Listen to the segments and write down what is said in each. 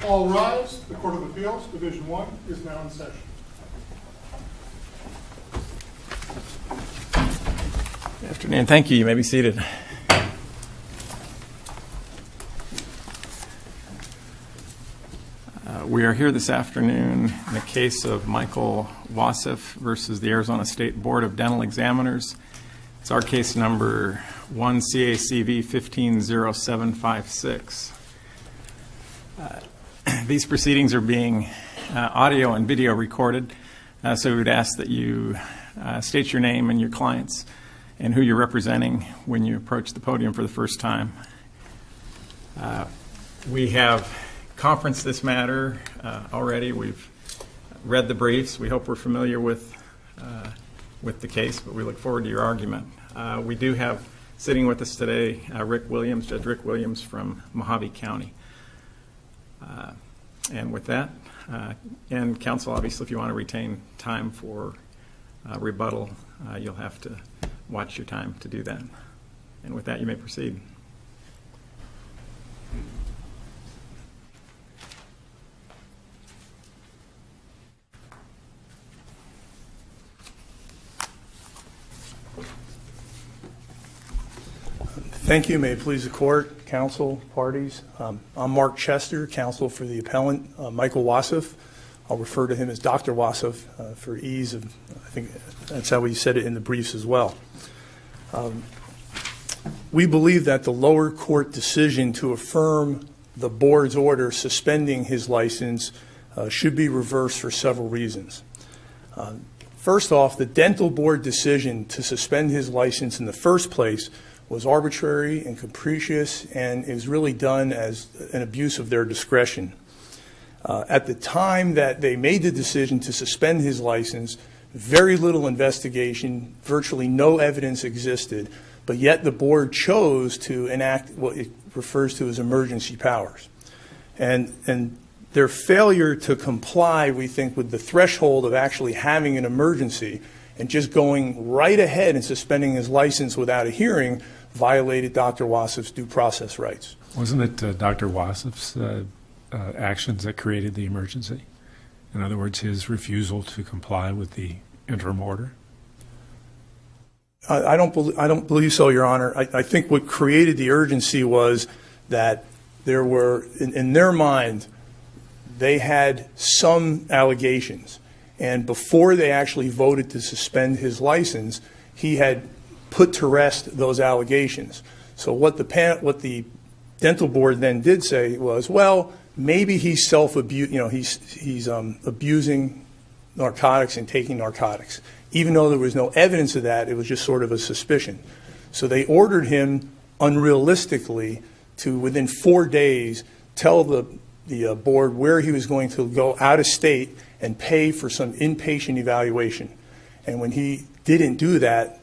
All rise. The Court of Appeals, Division 1, is now in session. Good afternoon. Thank you. You may be seated. We are here this afternoon in the case of Michael WASSEF versus the Arizona State Board of Dental Examiners. It's our case number 1 CV15 0756. These proceedings are being audio and video recorded, so we would ask that you state your name and your clients and who you're representing when you approach the podium for the first time. We have conferenced this matter already. We've read the briefs. We hope we're familiar with the case, but we look forward to your argument. We do have sitting with us today Judge Rick Williams from Mojave County. And with that, and counsel, obviously, if you want to retain time for rebuttal, you'll have to watch your time to do that. And with that, you may proceed. Thank you. May it please the court, counsel, parties. I'm Mark Chester, counsel for the appellant, Michael WASSEF. I'll refer to him as Dr. WASSEF for ease of, I think that's how we said it in the briefs as well. We believe that the lower court decision to affirm the board's order suspending his license should be reversed for several reasons. First off, the dental board decision to suspend his license in the first place was arbitrary and capricious and is really done as an abuse of their discretion. At the time that they made the decision to suspend his license, very little investigation, virtually no evidence existed, but yet the board chose to enact what it refers to as emergency powers. And their failure to comply, we think, with the threshold of actually having an emergency and just going right ahead and suspending his license without a hearing violated Dr. WASSEF's due process rights. Wasn't it Dr. WASSEF's actions that created the emergency? In other words, his refusal to comply with the interim order? I don't believe so, Your Honor. I think what created the urgency was that there were, in their mind, they had some allegations. And before they actually voted to suspend his license, he had put to rest those allegations. So what the dental board then did say was, well, maybe he's he's abusing narcotics and taking narcotics. Even though there was no evidence of that, it was just sort of a suspicion. So they ordered him unrealistically to, within 4 days, tell the board where he was going to go out of state and pay for some inpatient evaluation. And when he didn't do that,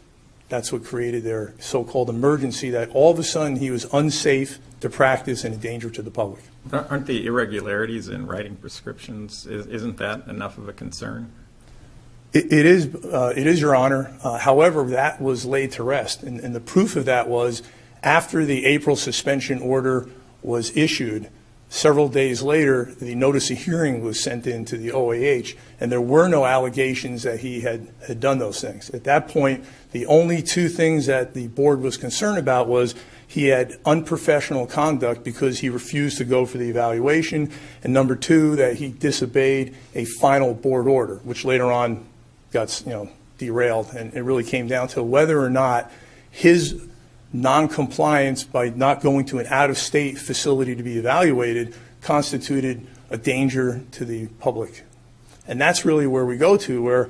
that's what created their so-called emergency, that all of a sudden he was unsafe to practice and a danger to the public. Aren't the irregularities in writing prescriptions, isn't that enough of a concern? It is, Your Honor. However, that was laid to rest. And the proof of that was after the April suspension order was issued, several days later, the notice of hearing was sent in to the OAH, and there were no allegations that he had done those things. At that point, the only two things that the board was concerned about was he had unprofessional conduct because he refused to go for the evaluation, and number two, that he disobeyed a final board order, which later on got derailed, and it really came down to whether or not his non-compliance by not going to an out-of-state facility to be evaluated constituted a danger to the public. And that's really where we go to, where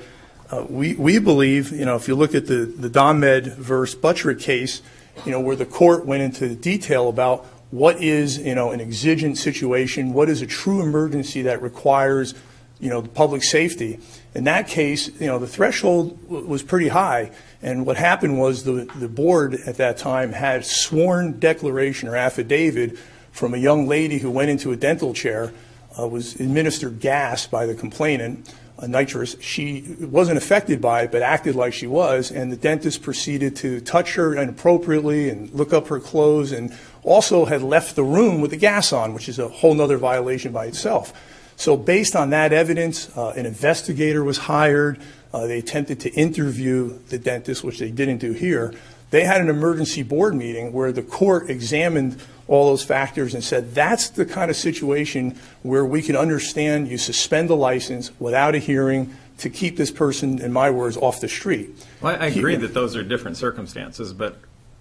we believe, if you look at the Donmed versus Buttrick case, where the court went into detail about what is, an exigent situation, what is a true emergency that requires, the public safety. In that case, the threshold was pretty high. And what happened was the board at that time had sworn declaration or affidavit from a young lady who went into a dental chair, was administered gas by the complainant, nitrous. She wasn't affected by it, but acted like she was, and the dentist proceeded to touch her inappropriately and look up her clothes and also had left the room with the gas on, which is a whole nother violation by itself. So based on that evidence, an investigator was hired. They attempted to interview the dentist, which they didn't do here. They had an emergency board meeting where the court examined all those factors and said that's the kind of situation where we can understand you suspend the license without a hearing to keep this person, in my words, off the street. Well, I agree that those are different circumstances, but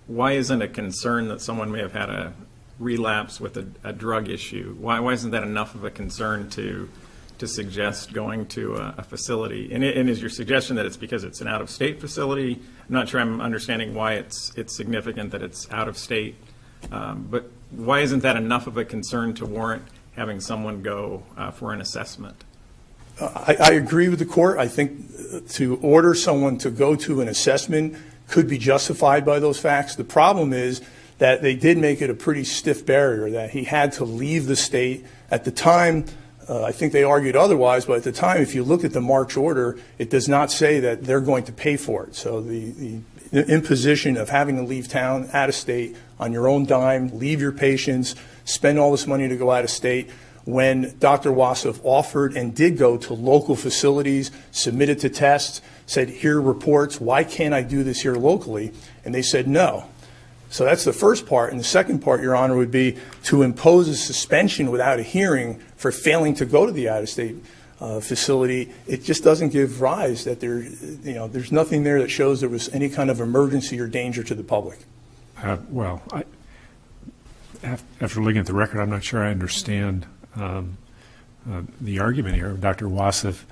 why isn't a concern that someone may have had a relapse with a drug issue? Why isn't that enough of a concern to suggest going to a facility? And is your suggestion that it's because it's an out-of-state facility? I'm not sure I'm understanding why it's significant that it's out-of-state, but why isn't that enough of a concern to warrant having someone go for an assessment? I agree with the court. I think to order someone to go to an assessment could be justified by those facts. The problem is that they did make it a pretty stiff barrier, that he had to leave the state. At the time, I think they argued otherwise, but at the time, if you look at the March order, it does not say that they're going to pay for it. So the imposition of having to leave town, out of state, on your own dime, leave your patients, spend all this money to go out of state, when Dr. WASSEF offered and did go to local facilities, submitted to tests, said, here are reports, why can't I do this here locally? And they said no. So that's the first part. And the second part, Your Honor, would be to impose a suspension without a hearing for failing to go to the out-of-state facility. It just doesn't give rise that there's nothing there that shows there was any kind of emergency or danger to the public. Well, after looking at the record, I'm not sure I understand the argument here. Dr. WASSEF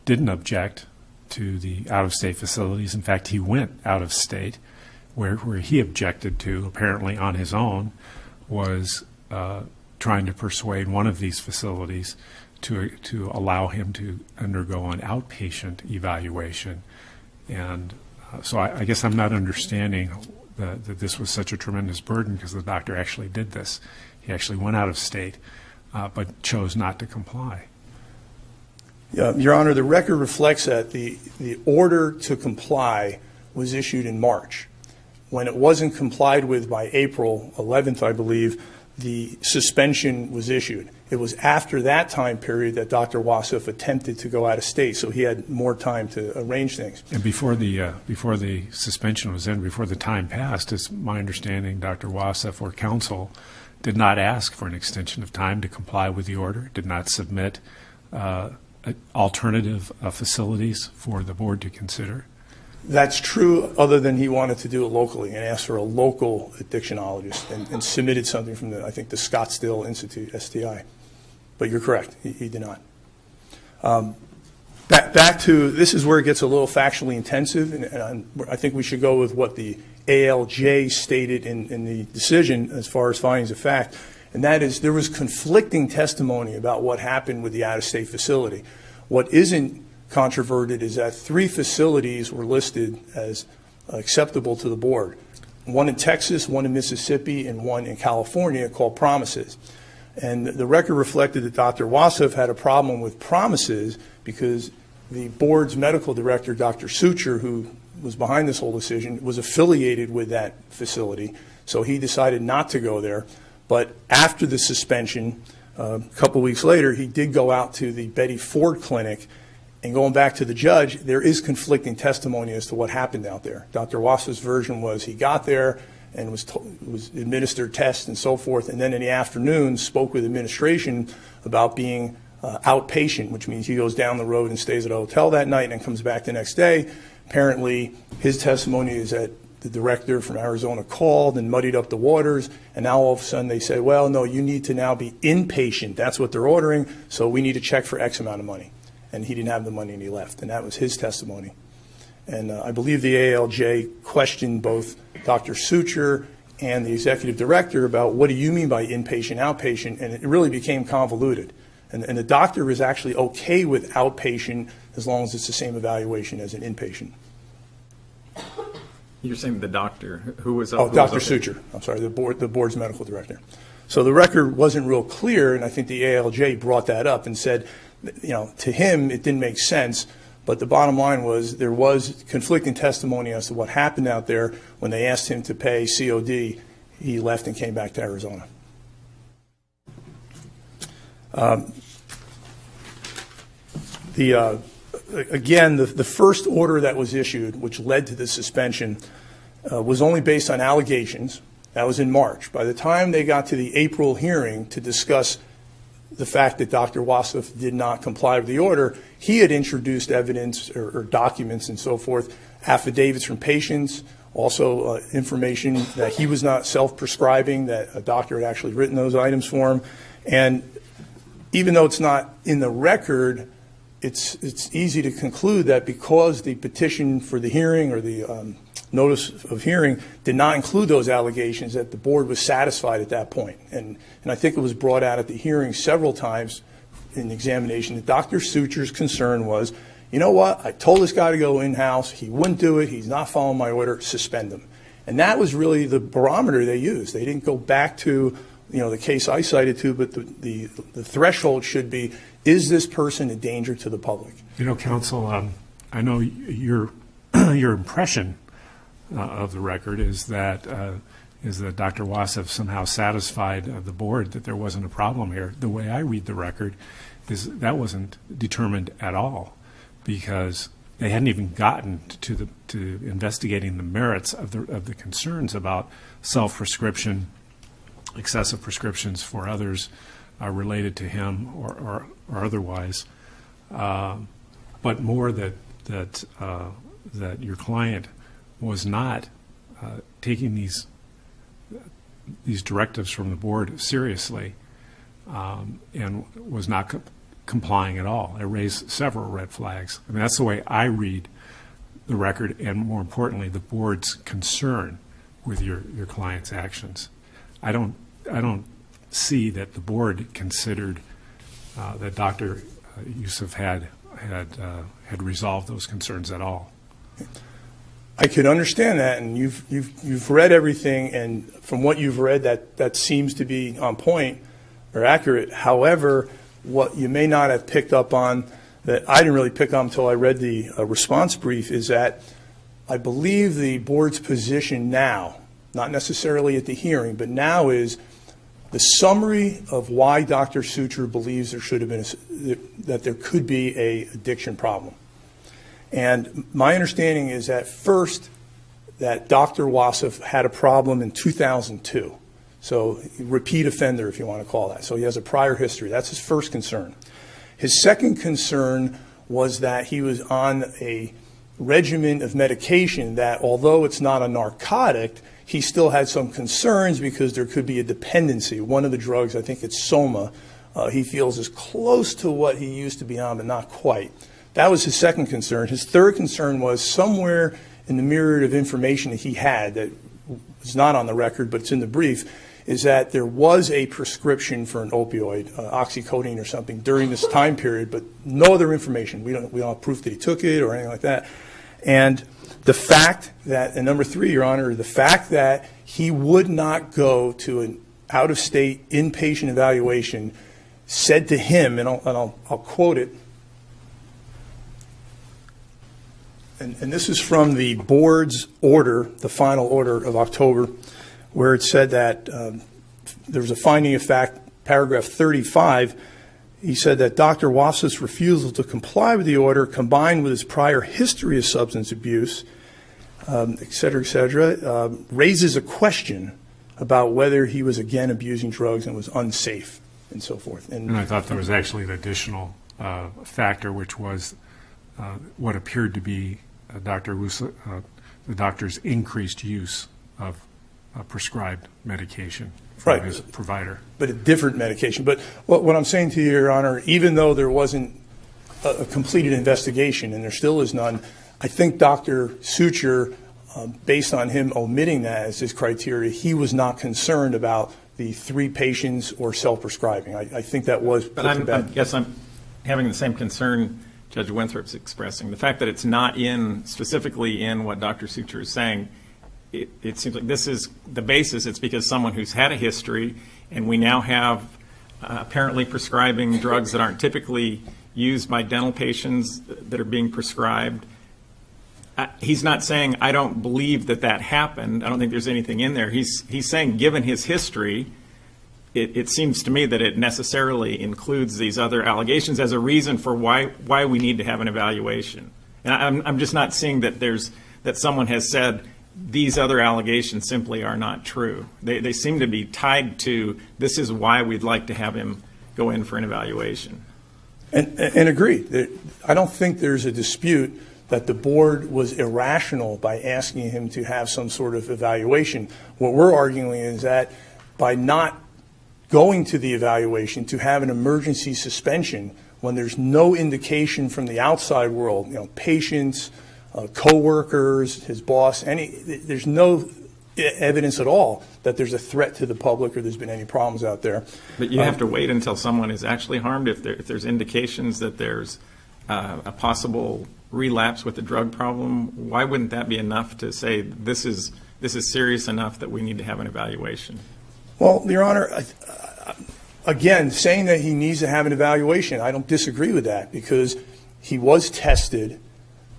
didn't object to the out-of-state facilities. In fact, he went out of state. Where he objected to, apparently on his own, was trying to persuade one of these facilities to allow him to undergo an outpatient evaluation. And so I guess I'm not understanding that this was such a tremendous burden, because the doctor actually did this. He actually went out of state, but chose not to comply. Your Honor, the record reflects that the order to comply was issued in March. When it wasn't complied with by April 11th, I believe, the suspension was issued. It was after that time period that Dr. WASSEF attempted to go out of state, so he had more time to arrange things. And before the suspension was in, before the time passed, it's my understanding Dr. WASSEF or counsel did not ask for an extension of time to comply with the order, did not submit alternative facilities for the board to consider. That's true, other than he wanted to do it locally and asked for a local addictionologist and submitted something from I think the Scottsdale Institute, STI. But you're correct, he did not. Back to, this is where it gets a little factually intensive, and I think we should go with what the ALJ stated in the decision as far as findings of fact, and that is there was conflicting testimony about what happened with the out-of-state facility. What isn't controverted is that 3 facilities were listed as acceptable to the board. One in Texas, one in Mississippi, and one in California called Promises. And the record reflected that Dr. WASSEF had a problem with Promises because the board's medical director, Dr. Suture, who was behind this whole decision, was affiliated with that facility. So he decided not to go there. But after the suspension, a couple weeks later, he did go out to the Betty Ford Clinic. And going back to the judge, there is conflicting testimony as to what happened out there. Dr. WASSEF's version was he got there and was administered tests and so forth, and then in the afternoon spoke with administration about being outpatient, which means he goes down the road and stays at a hotel that night and comes back the next day. Apparently, his testimony is that the director from Arizona called and muddied up the waters, and now all of a sudden they say, well, no, you need to now be inpatient. That's what they're ordering, so we need to check for X amount of money. And he didn't have the money and he left, and that was his testimony. And I believe the ALJ questioned both Dr. Suture and the executive director about what do you mean by inpatient, outpatient, and it really became convoluted. And the doctor was actually okay with outpatient as long as it's the same evaluation as an inpatient. You're saying the doctor, who was Dr. Suture. I'm sorry, the board's medical director. So the record wasn't real clear, and I think the ALJ brought that up and said, to him it didn't make sense, But the bottom line was there was conflicting testimony as to what happened out there. When they asked him to pay COD, he left and came back to Arizona. Again, the first order that was issued, which led to the suspension, was only based on allegations. That was in March. By the time they got to the April hearing to discuss the fact that Dr. WASSEF did not comply with the order, he had introduced evidence or documents and so forth, affidavits from patients, also information that he was not self-prescribing, that a doctor had actually written those items for him. And even though it's not in the record, it's easy to conclude that because the petition for the hearing or the notice of hearing did not include those allegations, that the board was satisfied at that point. And I think it was brought out at the hearing several times in the examination that Dr. Suture's concern was, you know what, I told this guy to go in-house, he wouldn't do it, he's not following my order, suspend him. And that was really the barometer they used. They didn't go back to, the case I cited to, but the threshold should be, is this person a danger to the public? Counsel, I know your impression of the record is that Dr. WASSEF somehow satisfied the board that there wasn't a problem here. The way I read the record is that wasn't determined at all, because they hadn't even gotten to investigating the merits of the concerns about self-prescription, excessive prescriptions for others related to him or otherwise, but more that your client was not taking these directives from the board seriously, and was not complying at all. It raised several red flags. I mean, that's the way I read the record, and more importantly, the board's concern with your client's actions. I don't see that the board considered that Dr. Youssef had resolved those concerns at all. I could understand that, and you've read everything, and from what you've read, that seems to be on point or accurate. However, what you may not have picked up on, that I didn't really pick up until I read the response brief, is that I believe the board's position now, not necessarily at the hearing, but now is the summary of why Dr. Suture believes there should have been that there could be a addiction problem. And my understanding is that first, that Dr. WASSEF had a problem in 2002. So repeat offender, if you want to call that. So he has a prior history. That's his first concern. His second concern was that he was on a regimen of medication that, although it's not a narcotic, he still had some concerns because there could be a dependency. One of the drugs, I think it's Soma, he feels is close to what he used to be on, but not quite. That was his second concern. His third concern was somewhere in the myriad of information that he had that was not on the record, but it's in the brief, is that there was a prescription for an opioid, oxycodone or something, during this time period, but no other information. We don't have proof that he took it or anything like that. And the fact that, and number three, Your Honor, the fact that he would not go to an out-of-state inpatient evaluation said to him, and I'll quote it, and this is from the board's order, the final order of October, where it said that there was a finding of fact, paragraph 35, he said that Dr. WASSEF's refusal to comply with the order, combined with his prior history of substance abuse, et cetera, raises a question about whether he was again abusing drugs and was unsafe and so forth. And I thought there was actually an additional factor, which was what appeared to be the doctor's increased use of prescribed medication from his provider. But a different medication. But what I'm saying to you, Your Honor, even though there wasn't a completed investigation, and there still is none, I think Dr. Suture, based on him omitting that as his criteria, he was not concerned about the 3 patients or self-prescribing. I think that was put to bed. I guess I'm having the same concern Judge Winthrop's expressing. The fact that it's not specifically in what Dr. Suture is saying, it seems like this is the basis. It's because someone who's had a history, and we now have apparently prescribing drugs that aren't typically used by dental patients that are being prescribed. He's not saying, I don't believe that that happened. I don't think there's anything in there. He's saying, given his history, it seems to me that it necessarily includes these other allegations as a reason for why we need to have an evaluation. And I'm just not seeing that someone has said these other allegations simply are not true. They seem to be tied to, this is why we'd like to have him go in for an evaluation. And agree. I don't think there's a dispute that the board was irrational by asking him to have some sort of evaluation. What we're arguing is that by not going to the evaluation, to have an emergency suspension when there's no indication from the outside world, patients, co-workers, his boss, there's no evidence at all that there's a threat to the public or there's been any problems out there. But you have to wait until someone is actually harmed. If there's indications that there's a possible relapse with the drug problem, why wouldn't that be enough to say this is serious enough that we need to have an evaluation? Well, Your Honor, again, saying that he needs to have an evaluation, I don't disagree with that because he was tested.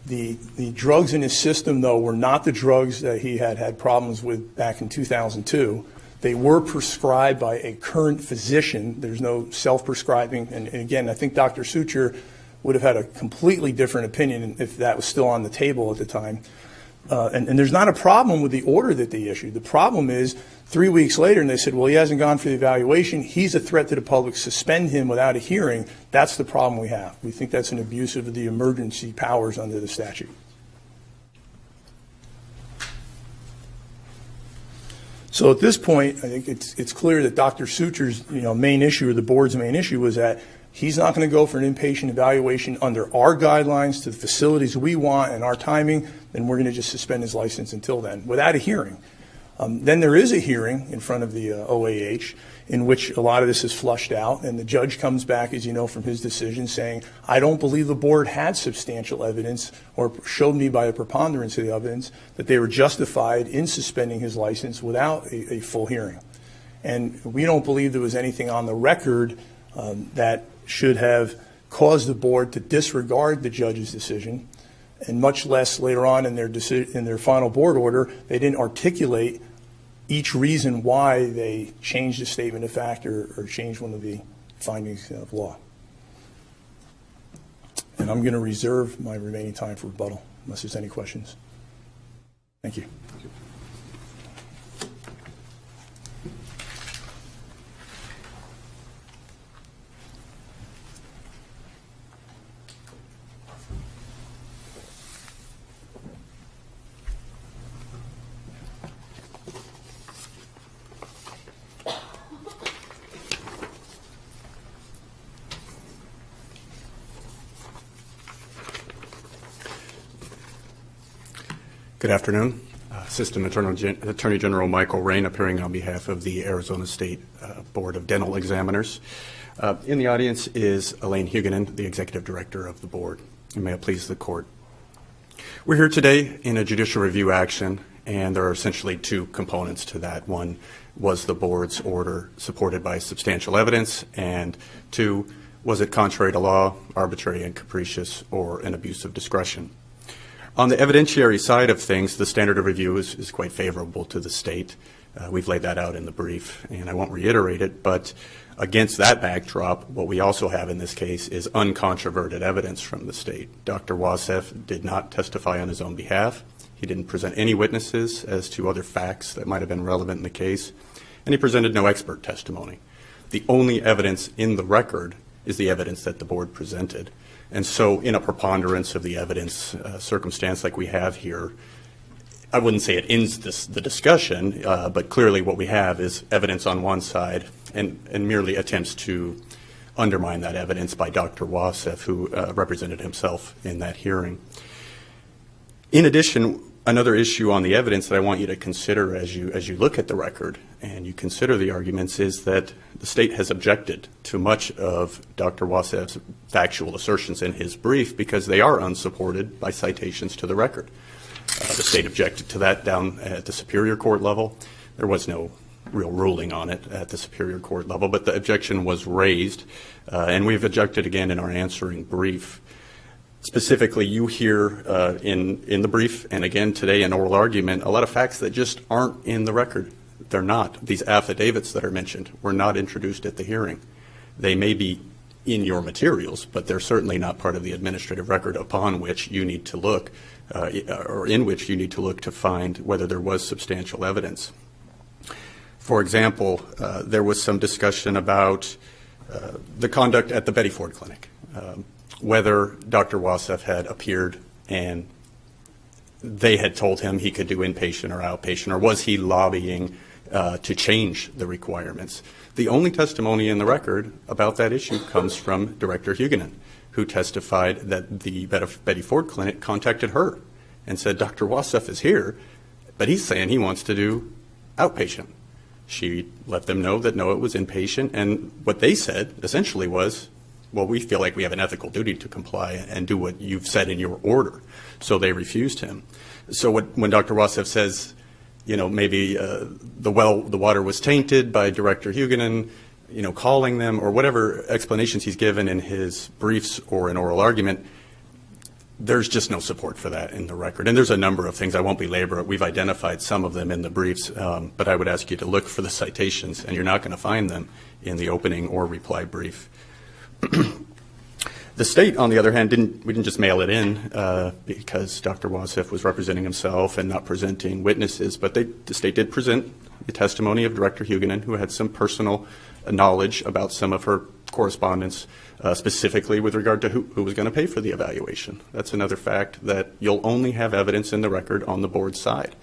The drugs in his system, though, were not the drugs that he had problems with back in 2002. They were prescribed by a current physician. There's no self-prescribing. And again, I think Dr. Suture would have had a completely different opinion if that was still on the table at the time. And there's not a problem with the order that they issued. The problem is 3 weeks later, and they said, well, he hasn't gone for the evaluation. He's a threat to the public. Suspend him without a hearing. That's the problem we have. We think that's an abuse of the emergency powers under the statute. So at this point, I think it's clear that Dr. Suture's main issue, or the board's main issue, was that he's not going to go for an inpatient evaluation under our guidelines to the facilities we want and our timing, then we're going to just suspend his license until then, without a hearing. Then there is a hearing in front of the OAH in which a lot of this is flushed out, and the judge comes back, as you know from his decision, saying, I don't believe the board had substantial evidence or showed me by a preponderance of the evidence that they were justified in suspending his license without a full hearing. And we don't believe there was anything on the record that should have caused the board to disregard the judge's decision, and much less later on in their final board order, they didn't articulate each reason why they changed the statement of fact or changed one of the findings of law. And I'm going to reserve my remaining time for rebuttal, unless there's any questions. Thank you. Good afternoon. Assistant Attorney General Michael Rain, appearing on behalf of the Arizona State Board of Dental Examiners. In the audience is Elaine Huguenin, the Executive Director of the Board. And may it please the Court. We're here today in a judicial review action, and there are essentially two components to that. One was the Board's order supported by substantial evidence, and two, was it contrary to law, arbitrary and capricious, or an abuse of discretion? On the evidentiary side of things, the standard of review is quite favorable to the state. We've laid that out in the brief, and I won't reiterate it, but against that backdrop, what we also have in this case is uncontroverted evidence from the state. Dr. WASSEF did not testify on his own behalf. He didn't present any witnesses as to other facts that might have been relevant in the case, and he presented no expert testimony. The only evidence in the record is the evidence that the board presented. And so in a preponderance of the evidence circumstance like we have here, I wouldn't say it ends the discussion, but clearly what we have is evidence on one side and merely attempts to undermine that evidence by Dr. WASSEF, who represented himself in that hearing. In addition, another issue on the evidence that I want you to consider as you look at the record and you consider the arguments is that the state has objected to much of Dr. WASSEF's factual assertions in his brief because they are unsupported by citations to the record. The state objected to that down at the Superior Court level. There was no real ruling on it at the Superior Court level, but the objection was raised, and we've objected again in our answering brief. Specifically, you hear in the brief and again today in oral argument a lot of facts that just aren't in the record. They're not. These affidavits that are mentioned were not introduced at the hearing. They may be in your materials, but they're certainly not part of the administrative record upon which you need to look, or in which you need to look to find whether there was substantial evidence. For example, there was some discussion about the conduct at the Betty Ford Clinic, whether Dr. WASSEF had appeared and they had told him he could do inpatient or outpatient, or was he lobbying to change the requirements. The only testimony in the record about that issue comes from Director Huguenin, who testified that the Betty Ford Clinic contacted her and said, Dr. WASSEF is here, but he's saying he wants to do outpatient. She let them know that no, it was inpatient, and what they said essentially was, well, we feel like we have an ethical duty to comply and do what you've said in your order. So they refused him. So when Dr. WASSEF says, you know, maybe the water was tainted by Director Huguenin, you know, calling them, or whatever explanations he's given in his briefs or in oral argument, there's just no support for that in the record. And there's a number of things. I won't belabor it. We've identified some of them in the briefs, but I would ask you to look for the citations, and you're not going to find them in the opening or reply brief. The state, on the other hand, we didn't just mail it in because Dr. WASSEF was representing himself and not presenting witnesses, but the state did present the testimony of Director Huguenin, who had some personal knowledge about some of her correspondence, specifically with regard to who was going to pay for the evaluation. That's another fact that you'll only have evidence in the record on the board's side.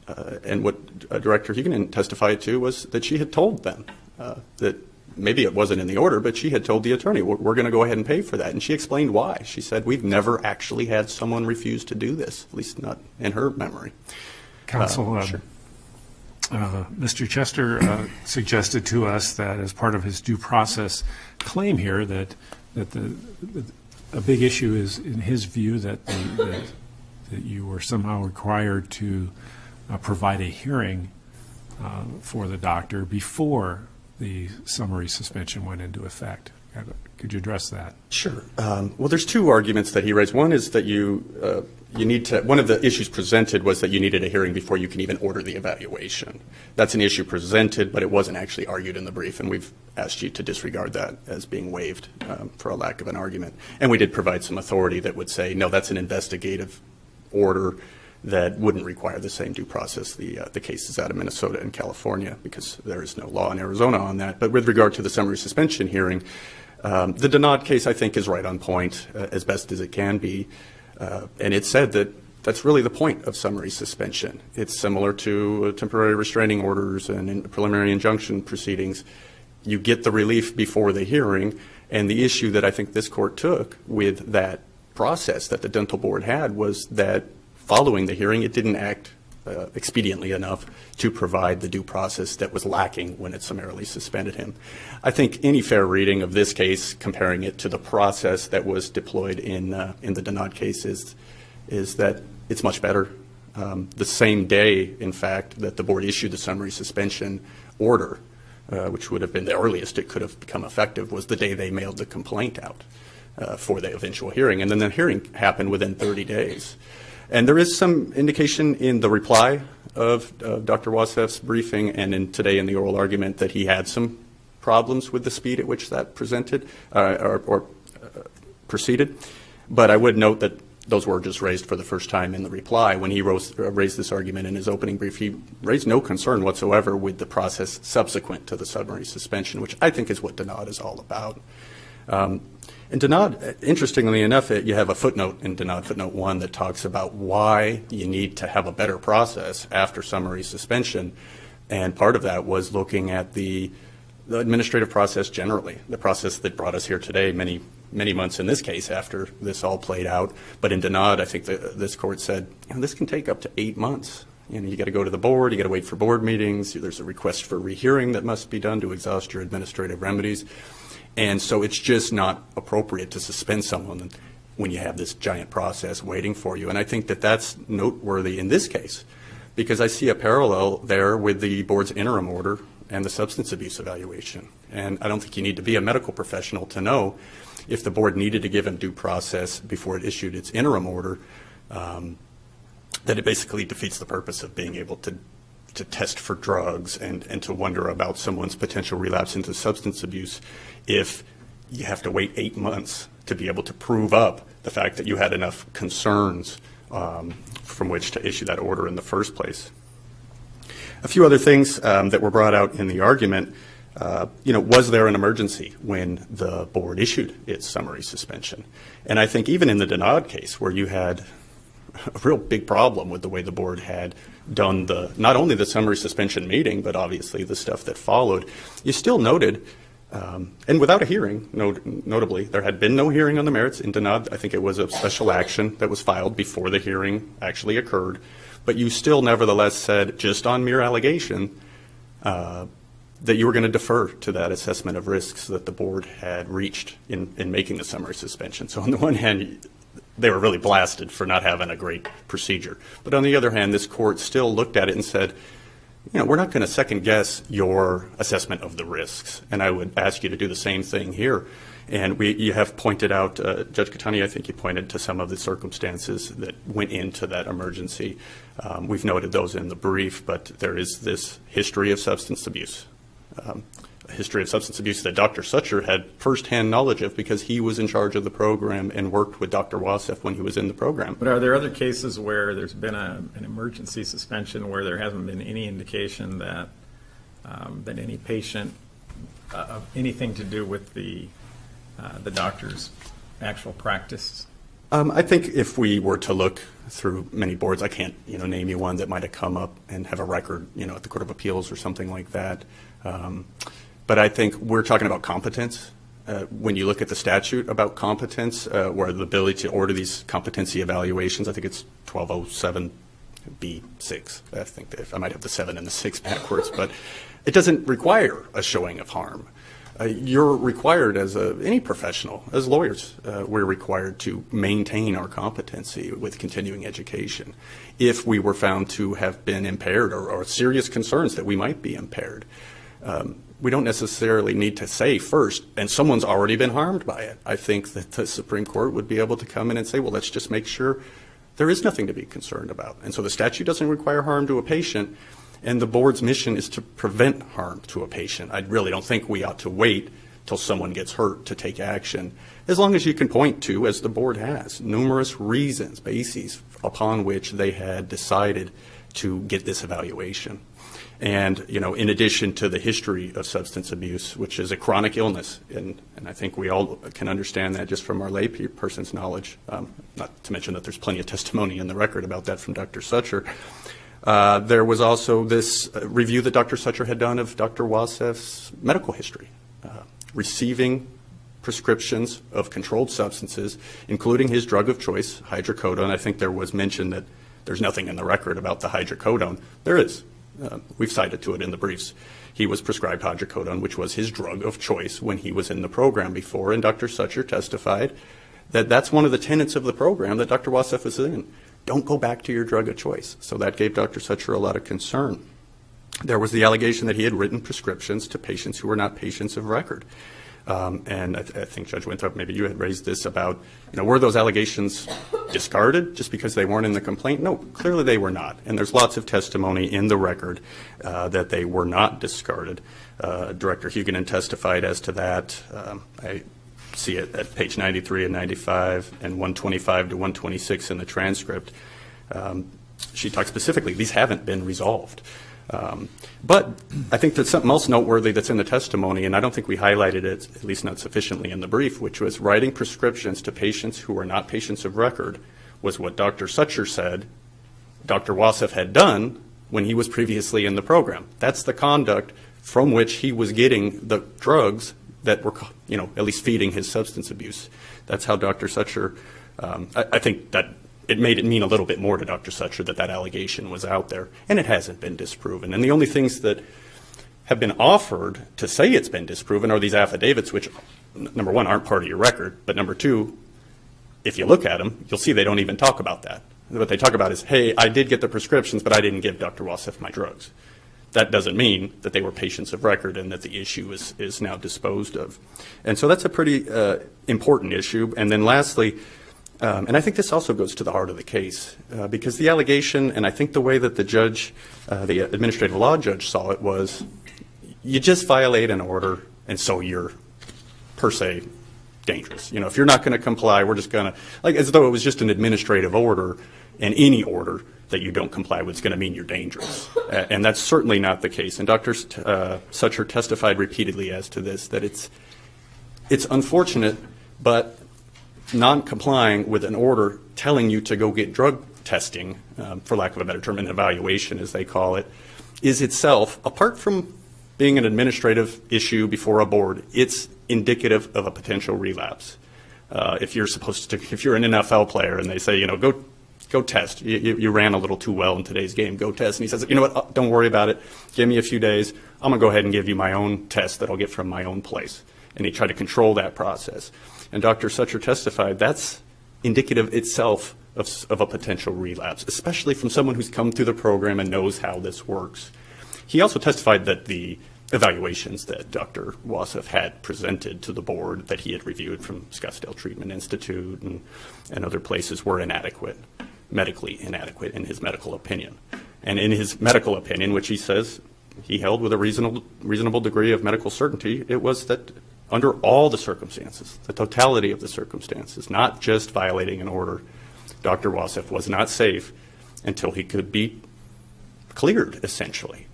And what Director Huguenin testified to was that she had told them that maybe it wasn't in the order, but she had told the attorney, we're going to go ahead and pay for that. And she explained why. She said, we've never actually had someone refuse to do this, at least not in her memory. Counsel, sure. Mr. Chester suggested to us that as part of his due process claim here that a big issue is, in his view, that you were somehow required to provide a hearing for the doctor before the summary suspension went into effect. Could you address that? Sure. Well, there's two arguments that he raised. One is that you need to, one of the issues presented was that you needed a hearing before you can even order the evaluation. That's an issue presented, but it wasn't actually argued in the brief, and we've asked you to disregard that as being waived for a lack of an argument. And we did provide some authority that would say, no, that's an investigative order that wouldn't require the same due process. The cases out of Minnesota and California, because there is no law in Arizona on that. But with regard to the summary suspension hearing, the Denod case, I think, is right on point as best as it can be. And it said that that's really the point of summary suspension. It's similar to temporary restraining orders and in preliminary injunction proceedings. You get the relief before the hearing, and the issue that I think this court took with that process that the dental board had was that following the hearing, it didn't act expediently enough to provide the due process that was lacking when it summarily suspended him. I think any fair reading of this case, comparing it to the process that was deployed in the Denod case, is that it's much better. The same day, in fact, that the board issued the summary suspension order, which would have been the earliest it could have become effective, was the day they mailed the complaint out for the eventual hearing. And then the hearing happened within 30 days. And there is some indication in the reply of Dr. WASSEF's briefing and today in the oral argument that he had some problems with the speed at which that presented or proceeded. But I would note that those were just raised for the first time in the reply. When he raised this argument in his opening brief, he raised no concern whatsoever with the process subsequent to the summary suspension, which I think is what Denod is all about. And Denod, interestingly enough, you have a footnote in Denod, footnote 1, that talks about why you need to have a better process after summary suspension. And part of that was looking at the administrative process generally, the process that brought us here today many months in this case after this all played out. But in Denod, I think this court said, this can take up to 8 months. You got to go to the board, you got to wait for board meetings, there's a request for rehearing that must be done to exhaust your administrative remedies. And so it's just not appropriate to suspend someone when you have this giant process waiting for you. And I think that that's noteworthy in this case because I see a parallel there with the board's interim order and the substance abuse evaluation. And I don't think you need to be a medical professional to know if the board needed to give him due process before it issued its interim order, that it basically defeats the purpose of being able to test for drugs and to wonder about someone's potential relapse into substance abuse if you have to wait 8 months to be able to prove up the fact that you had enough concerns from which to issue that order in the first place. A few other things that were brought out in the argument, was there an emergency when the board issued its summary suspension? And I think even in the Denard case, where you had a real big problem with the way the board had done not only the summary suspension meeting, but obviously the stuff that followed, you still noted, and without a hearing, notably, there had been no hearing on the merits in Denard. I think it was a special action that was filed before the hearing actually occurred. But you still nevertheless said, just on mere allegation, that you were going to defer to that assessment of risks that the board had reached in making the summary suspension. So on the one hand, they were really blasted for not having a great procedure. But on the other hand, this court still looked at it and said, we're not going to second guess your assessment of the risks. And I would ask you to do the same thing here. And you have pointed out, Judge Catani, I think you pointed to some of the circumstances that went into that emergency. We've noted those in the brief, but there is this history of substance abuse. A history of substance abuse that Dr. Sucher had firsthand knowledge of because he was in charge of the program and worked with Dr. WASSEF when he was in the program. But are there other cases where there's been an emergency suspension where there hasn't been any indication that that any patient of anything to do with the doctor's actual practice? I think if we were to look through many boards, I can't name you one that might have come up and have a record at the Court of Appeals or something like that. But I think we're talking about competence. When you look at the statute about competence, where the ability to order these competency evaluations, I think it's 1207B6. I think that I might have the 7 and the 6 backwards, but it doesn't require a showing of harm. You're required as any professional, as lawyers, we're required to maintain our competency with continuing education. If we were found to have been impaired or serious concerns that we might be impaired, we don't necessarily need to say first, and someone's already been harmed by it. I think that the Supreme Court would be able to come in and say, well, let's just make sure there is nothing to be concerned about. And so the statute doesn't require harm to a patient, and the board's mission is to prevent harm to a patient. I really don't think we ought to wait till someone gets hurt to take action, as long as you can point to, as the board has, numerous reasons, bases upon which they had decided to get this evaluation. And, in addition to the history of substance abuse, which is a chronic illness, and I think we all can understand that just from our lay person's knowledge, not to mention that there's plenty of testimony in the record about that from Dr. Sucher. There was also this review that Dr. Sucher had done of Dr. WASSEF's medical history, receiving prescriptions of controlled substances, including his drug of choice, hydrocodone. I think there was mention that there's nothing in the record about the hydrocodone. There is. We've cited to it in the briefs. He was prescribed hydrocodone, which was his drug of choice when he was in the program before, and Dr. Sucher testified that that's one of the tenets of the program that Dr. WASSEF was in. Don't go back to your drug of choice. So that gave Dr. Sucher a lot of concern. There was the allegation that he had written prescriptions to patients who were not patients of record. And I think, Judge Winthrop, maybe you had raised this about, were those allegations discarded just because they weren't in the complaint? No, clearly they were not. And there's lots of testimony in the record that they were not discarded. Director Huguenin testified as to that. I see it at page 93 and 95 and 125 to 126 in the transcript. She talks specifically, these haven't been resolved. But I think there's something else noteworthy that's in the testimony, and I don't think we highlighted it, at least not sufficiently in the brief, which was writing prescriptions to patients who were not patients of record was what Dr. Sucher said Dr. WASSEF had done when he was previously in the program. That's the conduct from which he was getting the drugs that were, at least feeding his substance abuse. That's how Dr. Sucher, I think that it made it mean a little bit more to Dr. Sucher that allegation was out there, and it hasn't been disproven. And the only things that have been offered to say it's been disproven are these affidavits, which, number one, aren't part of your record, but number two, if you look at them, you'll see they don't even talk about that. What they talk about is, hey, I did get the prescriptions, but I didn't give Dr. WASSEF my drugs. That doesn't mean that they were patients of record and that the issue is now disposed of. And so that's a pretty important issue. And then lastly, and I think this also goes to the heart of the case, because the allegation, and I think the way that the judge, the administrative law judge saw it was, you just violate an order, and so you're, per se, dangerous. You know, if you're not going to comply, we're just going to, like as though it was just an administrative order, and any order that you don't comply with is going to mean you're dangerous. And that's certainly not the case. And Dr. Sucher testified repeatedly as to this, that it's unfortunate, but non-complying with an order telling you to go get drug testing, for lack of a better term, an evaluation as they call it, is itself, apart from being an administrative issue before a board, it's indicative of a potential relapse. If you're an NFL player and they say, you know, go test. You ran a little too well in today's game. Go test. And he says, you know what, don't worry about it. Give me a few days. I'm going to go ahead and give you my own test that I'll get from my own place. And he tried to control that process. And Dr. Sucher testified that's indicative itself of a potential relapse, especially from someone who's come through the program and knows how this works. He also testified that the evaluations that Dr. WASSEF had presented to the board that he had reviewed from Scottsdale Treatment Institute and other places were inadequate, medically inadequate in his medical opinion. And in his medical opinion, which he says he held with a reasonable degree of medical certainty, it was that under all the circumstances, the totality of the circumstances, not just violating an order, Dr. WASSEF was not safe until he could be cleared, essentially.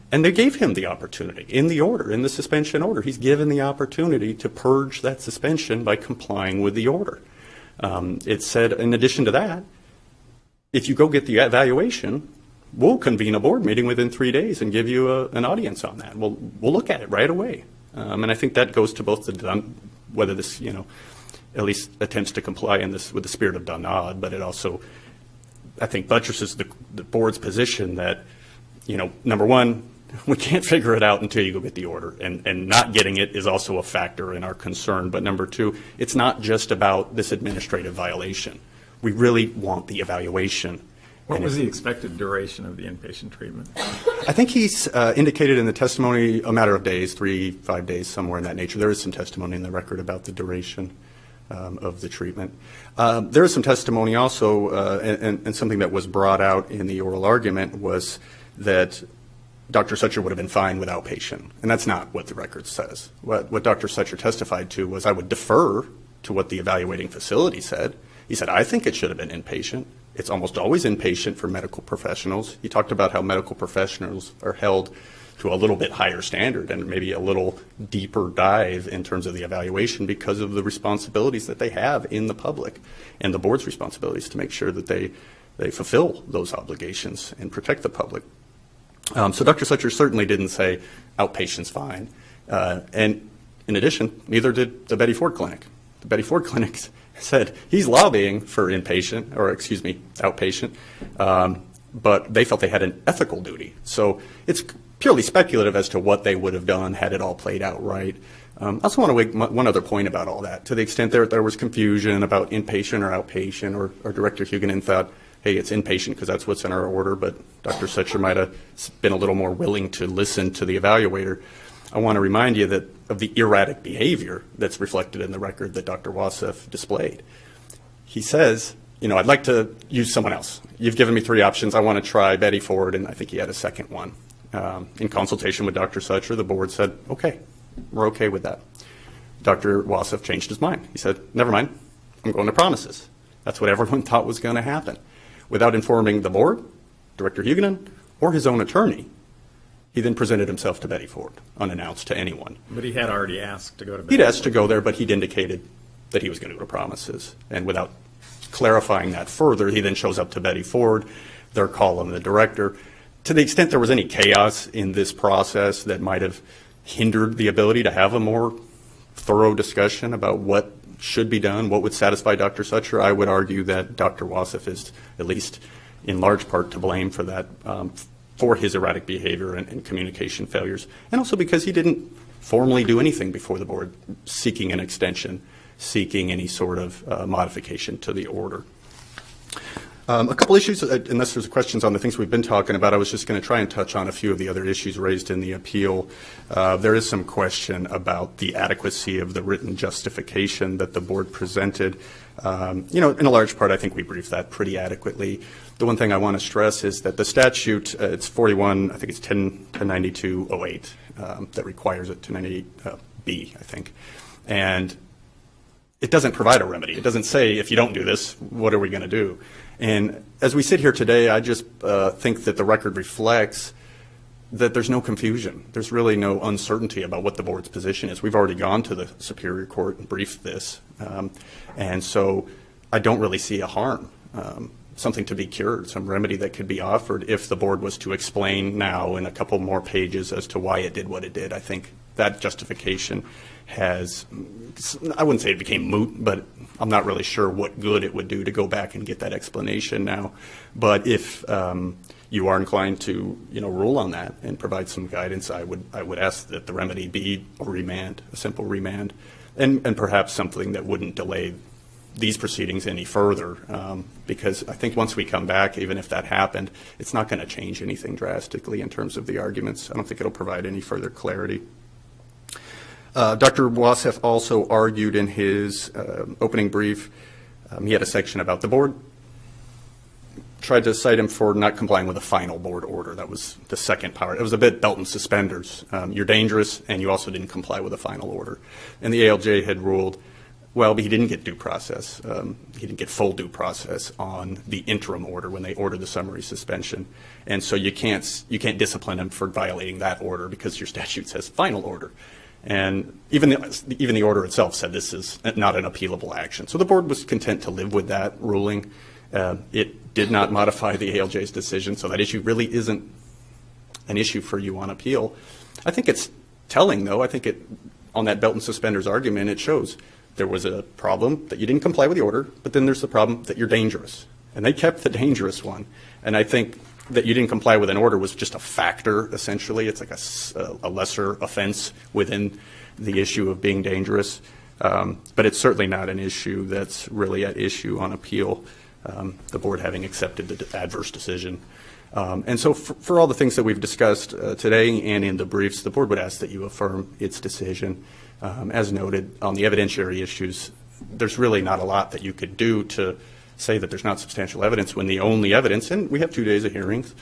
And they gave him the opportunity in the order, in the suspension order. He's given the opportunity to purge that suspension by complying with the order. It said, in addition to that, if you go get the evaluation, we'll convene a board meeting within 3 days and give you an audience on that. We'll look at it right away. And I think that goes to both whether this, you know, at least attempts to comply in this with the spirit of Donad, but it also, I think, buttresses the board's position that, you know, number one, we can't figure it out until you go get the order, and not getting it is also a factor in our concern. But number two, it's not just about this administrative violation. We really want the evaluation. What was the expected duration of the inpatient treatment? I think he's indicated in the testimony a matter of days, 3-5 days, somewhere in that nature. There is some testimony in the record about the duration of the treatment. There is some testimony also, and something that was brought out in the oral argument was that Dr. Sucher would have been fine with outpatient, and that's not what the record says. What Dr. Sucher testified to was, I would defer to what the evaluating facility said. He said, I think it should have been inpatient. It's almost always inpatient for medical professionals. He talked about how medical professionals are held to a little bit higher standard and maybe a little deeper dive in terms of the evaluation because of the responsibilities that they have in the public and the board's responsibilities to make sure that they fulfill those obligations and protect the public. So Dr. Sucher certainly didn't say outpatient's fine. And in addition, neither did the Betty Ford Clinic. The Betty Ford Clinic said he's lobbying for outpatient, but they felt they had an ethical duty. So it's purely speculative as to what they would have done had it all played out right. I also want to make one other point about all that. To the extent there was confusion about inpatient or outpatient, or Director Huguenin thought, hey, it's inpatient because that's what's in our order, but Dr. Sucher might have been a little more willing to listen to the evaluator. I want to remind you that of the erratic behavior that's reflected in the record that Dr. WASSEF displayed. He says, you know, I'd like to use someone else. You've given me 3 options. I want to try Betty Ford, and I think he had a second one. In consultation with Dr. Sucher, the board said, okay, we're okay with that. Dr. WASSEF changed his mind. He said, never mind, I'm going to Promises. That's what everyone thought was going to happen. Without informing the board, Director Huguenin, or his own attorney, he then presented himself to Betty Ford, unannounced to anyone. But he had already asked to go to Betty He'd asked Ford. to go there, but he'd indicated that he was going to go to Promises. And without clarifying that further, he then shows up to Betty Ford, their call on the director. To the extent there was any chaos in this process that might have hindered the ability to have a more thorough discussion about what should be done, what would satisfy Dr. Sucher, I would argue that Dr. WASSEF is at least in large part to blame for that, for his erratic behavior and communication failures, and also because he didn't formally do anything before the board seeking an extension, seeking any sort of modification to the order. A couple issues, unless there's questions on the things we've been talking about, I was just going to try and touch on a few of the other issues raised in the appeal. There is some question about the adequacy of the written justification that the board presented. In a large part, I think we briefed that pretty adequately. The one thing I want to stress is that the statute, it's 41, I think it's 109208, that requires it, 298B, I think. And it doesn't provide a remedy. It doesn't say, if you don't do this, what are we going to do? And as we sit here today, I just think that the record reflects that there's no confusion. There's really no uncertainty about what the board's position is. We've already gone to the Superior Court and briefed this. And so I don't really see a harm, something to be cured, some remedy that could be offered if the board was to explain now in a couple more pages as to why it did what it did. I think that justification has, I wouldn't say it became moot, but I'm not really sure what good it would do to go back and get that explanation now. But if you are inclined to, rule on that and provide some guidance, I would ask that the remedy be a remand, a simple remand, and perhaps something that wouldn't delay these proceedings any further, because I think once we come back, even if that happened, it's not going to change anything drastically in terms of the arguments. I don't think it'll provide any further clarity. Dr. WASSEF also argued in his opening brief, he had a section about the board, tried to cite him for not complying with a final board order. That was the second part. It was a bit belt and suspenders. You're dangerous, and you also didn't comply with a final order. And the ALJ had ruled, well, but he didn't get due process. He didn't get full due process on the interim order when they ordered the summary suspension. And so you can't discipline him for violating that order because your statute says final order. And even the order itself said this is not an appealable action. So the board was content to live with that ruling. It did not modify the ALJ's decision, so that issue really isn't an issue for you on appeal. I think it's telling, though. I think on that belt and suspenders argument, it shows there was a problem that you didn't comply with the order, but then there's the problem that you're dangerous. And they kept the dangerous one. And I think that you didn't comply with an order was just a factor, essentially. It's like a lesser offense within the issue of being dangerous. But it's certainly not an issue that's really at issue on appeal, the board having accepted the adverse decision. And so for all the things that we've discussed today and in the briefs, the board would ask that you affirm its decision. As noted, on the evidentiary issues, there's really not a lot that you could do to say that there's not substantial evidence when the only evidence, and we have 2 days of hearings,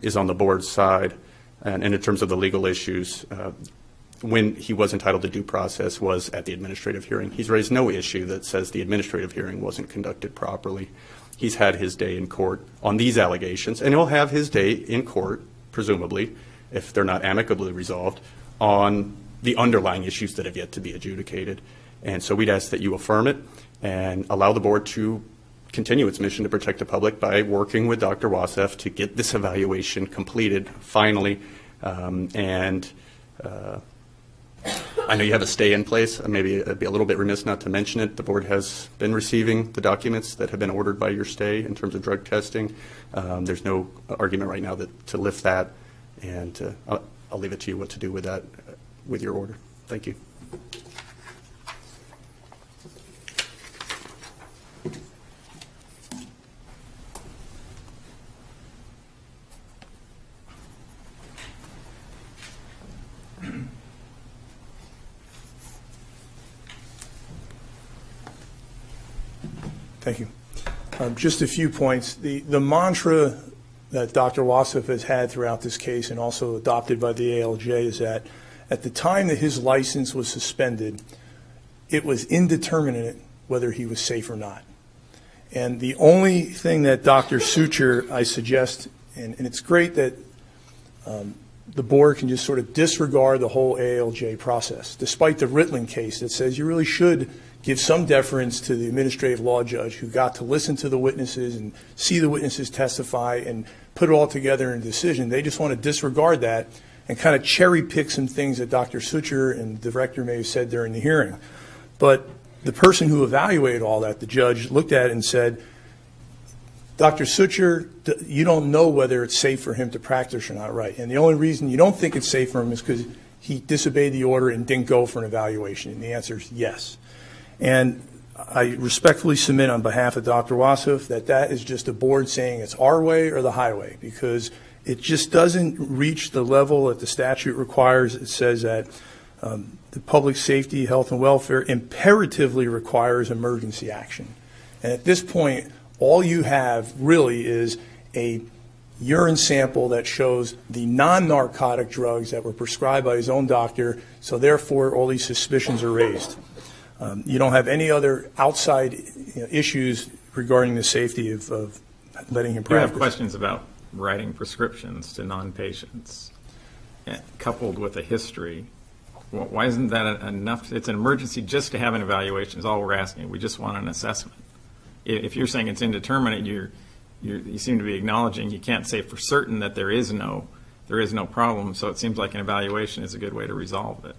is on the board's side. And in terms of the legal issues, when he was entitled to due process was at the administrative hearing. He's raised no issue that says the administrative hearing wasn't conducted properly. He's had his day in court on these allegations, and he'll have his day in court, presumably, if they're not amicably resolved, on the underlying issues that have yet to be adjudicated. And so we'd ask that you affirm it and allow the board to continue its mission to protect the public by working with Dr. WASSEF to get this evaluation completed finally. I know you have a stay in place. Maybe it'd be a little bit remiss not to mention it. The board has been receiving the documents that have been ordered by your stay in terms of drug testing. There's no argument right now to lift that, and I'll leave it to you what to do with that, with your order. Thank you. Thank you. Just a few points. The mantra that Dr. WASSEF has had throughout this case and also adopted by the ALJ is that at the time that his license was suspended, it was indeterminate whether he was safe or not. And the only thing that Dr. Suture, I suggest, and it's great that the board can just sort of disregard the whole ALJ process, despite the Ritling case that says you really should give some deference to the administrative law judge who got to listen to the witnesses and see the witnesses testify and put it all together in a decision. They just want to disregard that and kind of cherry pick some things that Dr. Suture and the director may have said during the hearing. But the person who evaluated all that, the judge, looked at it and said, Dr. Suture, you don't know whether it's safe for him to practice or not, right? And the only reason you don't think it's safe for him is because he disobeyed the order and didn't go for an evaluation. And the answer is yes. And I respectfully submit on behalf of Dr. WASSEF that that is just a board saying it's our way or the highway, because it just doesn't reach the level that the statute requires. It says that the public safety, health, and welfare imperatively requires emergency action. And at this point, all you have really is a urine sample that shows the non-narcotic drugs that were prescribed by his own doctor, so therefore all these suspicions are raised. You don't have any other outside issues regarding the safety of letting him You practice. have questions about writing prescriptions to non-patients, coupled with a history. Why isn't that enough? It's an emergency just to have an evaluation is all we're asking. We just want an assessment. If you're saying it's indeterminate, you seem to be acknowledging you can't say for certain that there is no problem, so it seems like an evaluation is a good way to resolve it.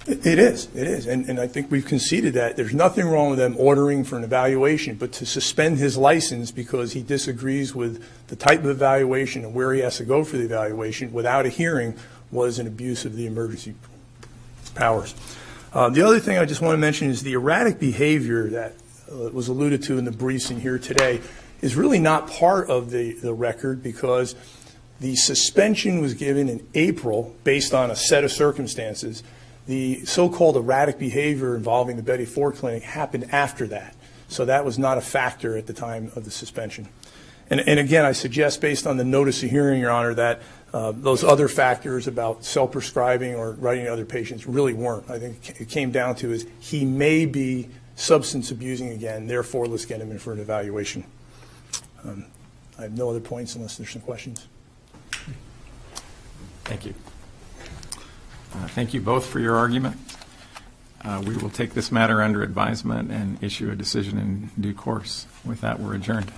It is. And I think we've conceded that. There's nothing wrong with them ordering for an evaluation, but to suspend his license because he disagrees with the type of evaluation and where he has to go for the evaluation without a hearing was an abuse of the emergency powers. The other thing I just want to mention is the erratic behavior that was alluded to in the briefing here today is really not part of the record, because the suspension was given in April based on a set of circumstances. The so-called erratic behavior involving the Betty Ford Clinic happened after that, so that was not a factor at the time of the suspension. And again, I suggest, based on the notice of hearing, Your Honor, that those other factors about self-prescribing or writing to other patients really weren't. I think it came down to is he may be substance abusing again, therefore let's get him in for an evaluation. I have no other points unless there's some questions. Thank you. Thank you both for your argument. We will take this matter under advisement and issue a decision in due course. With that, we're adjourned.